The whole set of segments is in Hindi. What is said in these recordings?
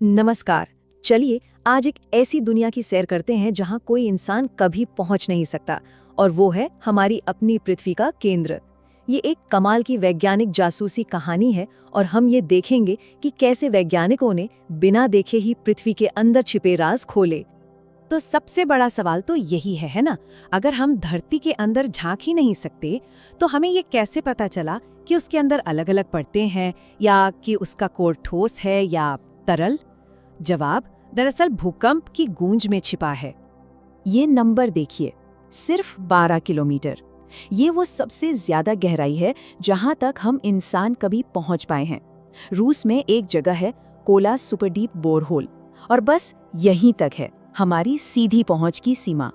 नमस्कार। चलिए आज एक ऐसी दुनिया की सैर करते हैं जहां कोई इंसान कभी पहुंच नहीं सकता, और वो है हमारी अपनी पृथ्वी का केंद्र। ये एक कमाल की वैज्ञानिक जासूसी कहानी है और हम ये देखेंगे कि कैसे वैज्ञानिकों ने बिना देखे ही पृथ्वी के अंदर छिपे राज खोले। तो सबसे बड़ा सवाल तो यही है ना? अगर हम धरती के अंदर झांक ही नहीं सकते तो हमें ये कैसे पता चला कि उसके अंदर अलग अलग परतें हैं या कि उसका कोर ठोस है या तरल? जवाब दरअसल भूकंप की गूंज में छिपा है। ये नंबर देखिए, सिर्फ 12 किलोमीटर। ये वो सबसे ज्यादा गहराई है जहां तक हम इंसान कभी पहुंच पाए हैं। रूस में एक जगह है कोला सुपरडीप बोरहोल, और बस यहीं तक है हमारी सीधी पहुंच की सीमा।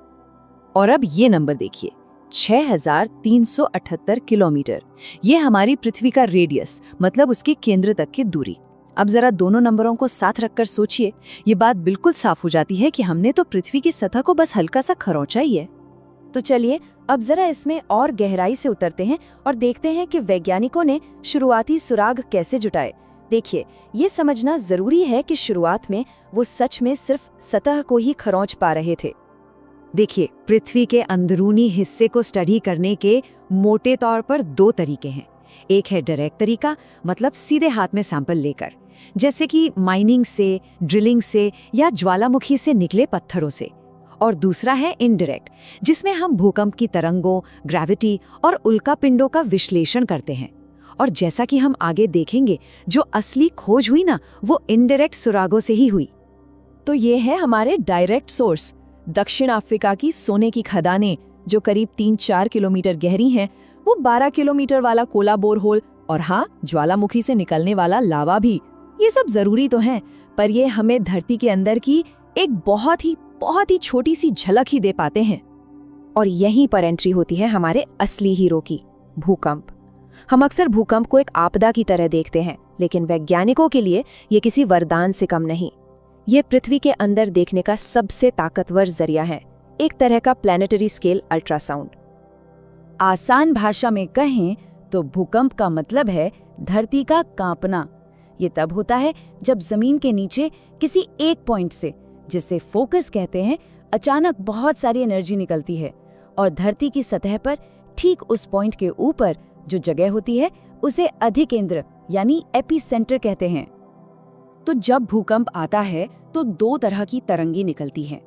और अब ये नंबर देखिए, 6378 किलोमीटर। ये हमारी पृथ्वी का रेडियस, मतलब उसके केंद्र तक की दूरी। अब जरा दोनों नंबरों को साथ रखकर सोचिए, ये बात बिल्कुल साफ हो जाती है कि हमने तो पृथ्वी की सतह को बस हल्का सा खरोंचा ही है। तो चलिए अब जरा इसमें और गहराई से उतरते हैं और देखते हैं कि वैज्ञानिकों ने शुरुआती सुराग कैसे जुटाए। देखिए, ये समझना जरूरी है कि शुरुआत में वो सच में सिर्फ सतह को ही खरोंच पा रहे थे। देखिए, पृथ्वी के अंदरूनी हिस्से को स्टडी करने के मोटे तौर पर दो तरीके हैं। एक है डायरेक्ट तरीका, मतलब सीधे हाथ में सैंपल लेकर, जैसे कि माइनिंग से, ड्रिलिंग से या ज्वालामुखी से निकले पत्थरों से। और दूसरा है इनडायरेक्ट, जिसमें हम भूकंप की तरंगों, ग्रेविटी और उल्कापिंडों का विश्लेषण करते हैं। और जैसा कि हम आगे देखेंगे, जो असली खोज हुई ना, वो इनडायरेक्ट सुरागों से ही हुई। तो ये है हमारे डायरेक्ट सोर्स, दक्षिण अफ्रीका की सोने की खदानें जो करीब 3-4 किलोमीटर गहरी हैं, वो 12 किलोमीटर वाला कोला बोरहोल, और हाँ, ज्वालामुखी से निकलने वाला लावा भी। ये सब जरूरी तो हैं, पर ये हमें धरती के अंदर की एक बहुत ही छोटी सी झलक ही दे पाते हैं। और यहीं पर एंट्री होती है हमारे असली हीरो की, भूकंप। हम अक्सर भूकंप को एक आपदा की तरह देखते हैं, लेकिन वैज्ञानिकों के लिए ये किसी वरदान से कम नहीं। ये पृथ्वी के अंदर देखने का सबसे ताकतवर जरिया है, एक तरह का प्लैनेटरी स्केल अल्ट्रासाउंड। आसान भाषा में कहें तो भूकंप का मतलब है धरती का कांपना। ये तब होता है जब जमीन के नीचे किसी एक पॉइंट से, जिसे फोकस कहते हैं, अचानक बहुत सारी एनर्जी निकलती है, और धरती की सतह पर ठीक उस पॉइंट के ऊपर जो जगह होती है उसे अधिकेंद्र यानी एपिसेंटर कहते हैं। तो जब भूकंप आता है तो दो तरह की तरंगें निकलती हैं।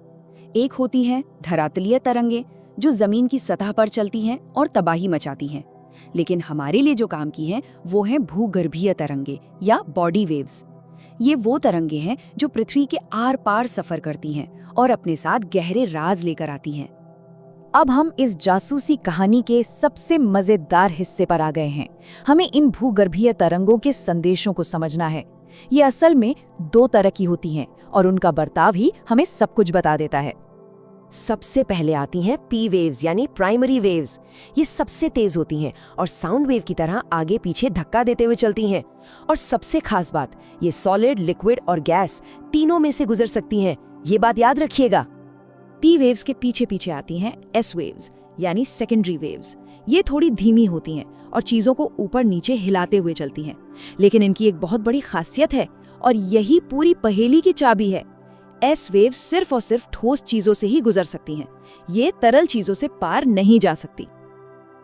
एक होती हैं धरातलीय तरंगें जो जमीन की सतह पर चलती हैं और तबाही मचाती हैं, लेकिन हमारे लिए जो काम की हैं वो हैं भूगर्भीय तरंगें या बॉडी वेव्स। ये वो तरंगें हैं जो पृथ्वी के आर पार सफर करती हैं और अपने साथ गहरे राज लेकर आती हैं। अब हम इस जासूसी कहानी के सबसे मजेदार हिस्से पर आ गए हैं। हमें इन भूगर्भीय तरंगों के संदेशों को समझना है। ये असल में दो तरह की होती हैं और उनका बर्ताव ही हमें सब कुछ बता देता है। सबसे पहले आती हैं पी वेव्स यानी प्राइमरी वेव्स। ये सबसे तेज होती हैं और साउंड वेव की तरह आगे पीछे धक्का देते हुए चलती हैं। और सबसे खास बात, ये सॉलिड, लिक्विड और गैस तीनों में से गुजर सकती हैं। ये बात याद रखिएगा। पी वेव्स के पीछे पीछे आती हैं एस वेव्स यानी सेकेंडरी वेव्स। ये थोड़ी धीमी होती हैं और चीजों को ऊपर नीचे हिलाते हुए चलती हैं, लेकिन इनकी एक बहुत बड़ी खासियत है और यही पूरी पहेली की चाबी है। एस वेव सिर्फ और सिर्फ ठोस चीजों से ही गुजर सकती हैं। ये तरल चीजों से पार नहीं जा सकती।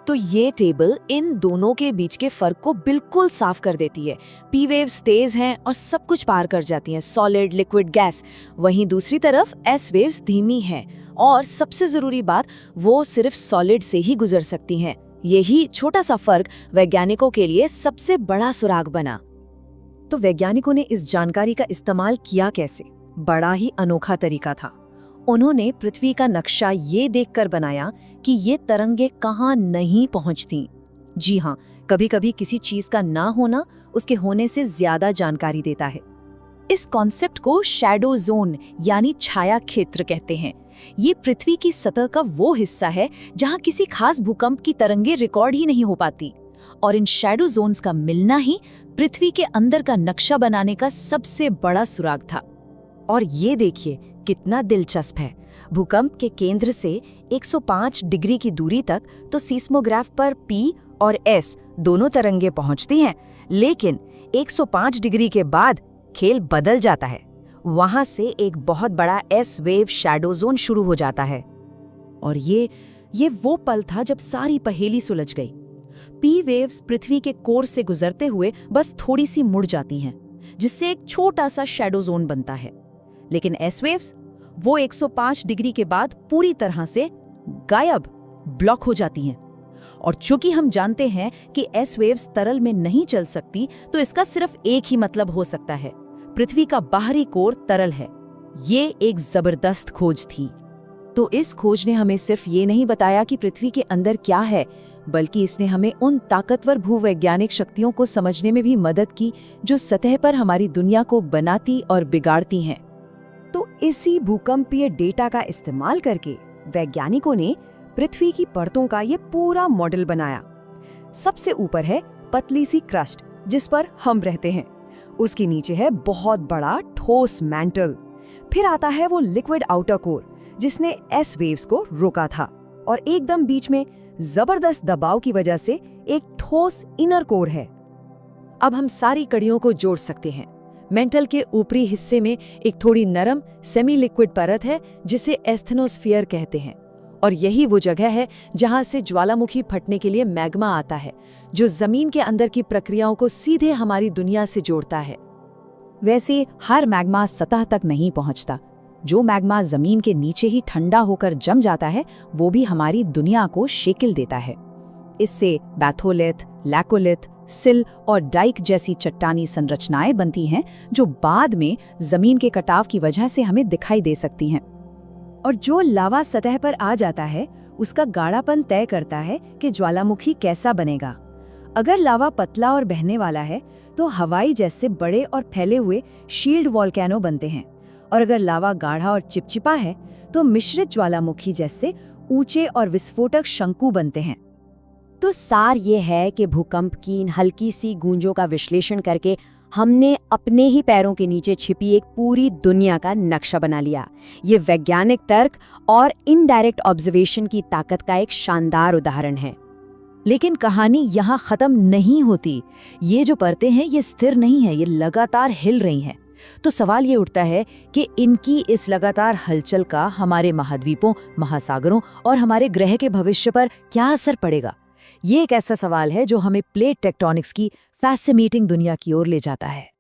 तो ये टेबल इन दोनों के बीच के फर्क को बिल्कुल साफ कर देती है। पी वेव्स तेज हैं और सब कुछ पार कर जाती हैं, सॉलिड, लिक्विड, गैस। वहीं दूसरी तरफ एस वेव्स धीमी हैं और सबसे जरूरी बात, वो सिर्फ सॉलिड से ही गुजर सकती हैं। यही छोटा सा फर्क वैज्ञानिकों के लिए सबसे बड़ा सुराग बना। तो वैज्ञानिकों ने इस जानकारी का इस्तेमाल किया कैसे? बड़ा ही अनोखा तरीका था। उन्होंने पृथ्वी का नक्शा ये देखकर बनाया कि ये तरंगे कहाँ नहीं पहुंचती। जी हाँ, कभी-कभी किसी चीज का ना होना उसके होने से ज्यादा जानकारी देता है। इस कॉन्सेप्ट को शैडो जोन यानी छाया क्षेत्र कहते हैं। ये पृथ्वी की सतह का वो हिस्सा है जहाँ किसी खास भूकंप की तरंगे रिकॉर्ड ही नहीं हो पाती, और इन शैडो जोन्स का मिलना ही पृथ्वी के अंदर का नक्शा बनाने का सबसे बड़ा सुराग था। और ये देखिए कितना दिलचस्प है। भूकंप के केंद्र से 105 डिग्री की दूरी तक तो सीस्मोग्राफ पर पी और एस दोनों तरंगे पहुंचती हैं, लेकिन 105 डिग्री के बाद खेल बदल जाता है। वहां से एक बहुत बड़ा एस वेव शैडो जोन शुरू हो जाता है। और ये वो पल था जब सारी पहेली सुलझ गई। पी वेव्स पृथ्वी के कोर से गुजरते हुए बस थोड़ी सी मुड़ जाती हैं, जिससे एक छोटा सा शैडो जोन बनता है। लेकिन एस वेव्स, वो 105 डिग्री के बाद पूरी तरह से गायब, ब्लॉक हो जाती हैं। और चूंकि हम जानते हैं कि एस वेव्स तरल में नहीं चल सकती, तो इसका सिर्फ एक ही मतलब हो सकता है, पृथ्वी का बाहरी कोर तरल है। ये एक जबरदस्त खोज थी। तो इस खोज ने हमें सिर्फ ये नहीं बताया कि पृथ्वी के अंदर क्या है, बल्कि इसने हमें उन ताकतवर भूवैज्ञानिक शक्तियों को समझने में भी मदद की जो सतह पर हमारी दुनिया को बनाती और बिगाड़ती हैं। तो इसी भूकंपीय डेटा का इस्तेमाल करके वैज्ञानिकों ने पृथ्वी की परतों का ये पूरा मॉडल बनाया। सबसे ऊपर है पतली सी क्रस्ट, जिस पर हम रहते हैं। उसके नीचे है बहुत बड़ा ठोस मैंटल। फिर आता है वो लिक्विड आउटर कोर, जिसने एस वेव्स को रोका था। और एकदम बीच में जबरदस्त दबाव की वजह से एक ठोस इनर कोर है। अब हम सारी कड़ियों को जोड़ सकते हैं। मेंटल के ऊपरी हिस्से में एक थोड़ी नरम सेमी लिक्विड परत है, जिसे एस्थेनोस्फीयर कहते हैं। और यही वो जगह है जहां से ज्वालामुखी फटने के लिए मैग्मा आता है, जो जमीन के अंदर की प्रक्रियाओं को सीधे हमारी दुनिया से जोड़ता है। वैसे हर मैग्मा सतह तक नहीं पहुंचता। जो मैग्मा जमीन के नीचे ही ठंडा होकर जम जाता है, वो भी हमारी दुनिया को शेकिल देता है। इससे बैथोलिथ, लैकोलिथ, सिल और डाइक जैसी चट्टानी संरचनाएं बनती हैं, जो बाद में जमीन के कटाव की वजह से हमें दिखाई दे सकती हैं। और जो लावा सतह पर आ जाता है, उसका गाढ़ापन तय करता है कि ज्वालामुखी कैसा बनेगा। अगर लावा पतला और बहने वाला है, तो हवाई जैसे बड़े और फैले हुए शील्ड वॉल्केनो बनते हैं। और अगर लावा गाढ़ा और चिपचिपा है, तो मिश्रित ज्वालामुखी जैसे ऊंचे और विस्फोटक शंकु बनते हैं। तो सार ये है कि भूकंप की इन हल्की सी गूंजों का विश्लेषण करके हमने अपने ही पैरों के नीचे छिपी एक पूरी दुनिया का नक्शा बना लिया। ये वैज्ञानिक तर्क और इनडायरेक्ट ऑब्जर्वेशन की ताकत का एक शानदार उदाहरण है। लेकिन कहानी यहाँ खत्म नहीं होती। ये जो परतें हैं, ये स्थिर नहीं है, ये लगातार हिल रही हैं। तो सवाल ये उठता है कि इनकी इस लगातार हलचल का हमारे महाद्वीपों, महासागरों और हमारे ग्रह के भविष्य पर क्या असर पड़ेगा। ये एक ऐसा सवाल है जो हमें प्लेट टेक्टोनिक्स की फैसिनेटिंग दुनिया की ओर ले जाता है।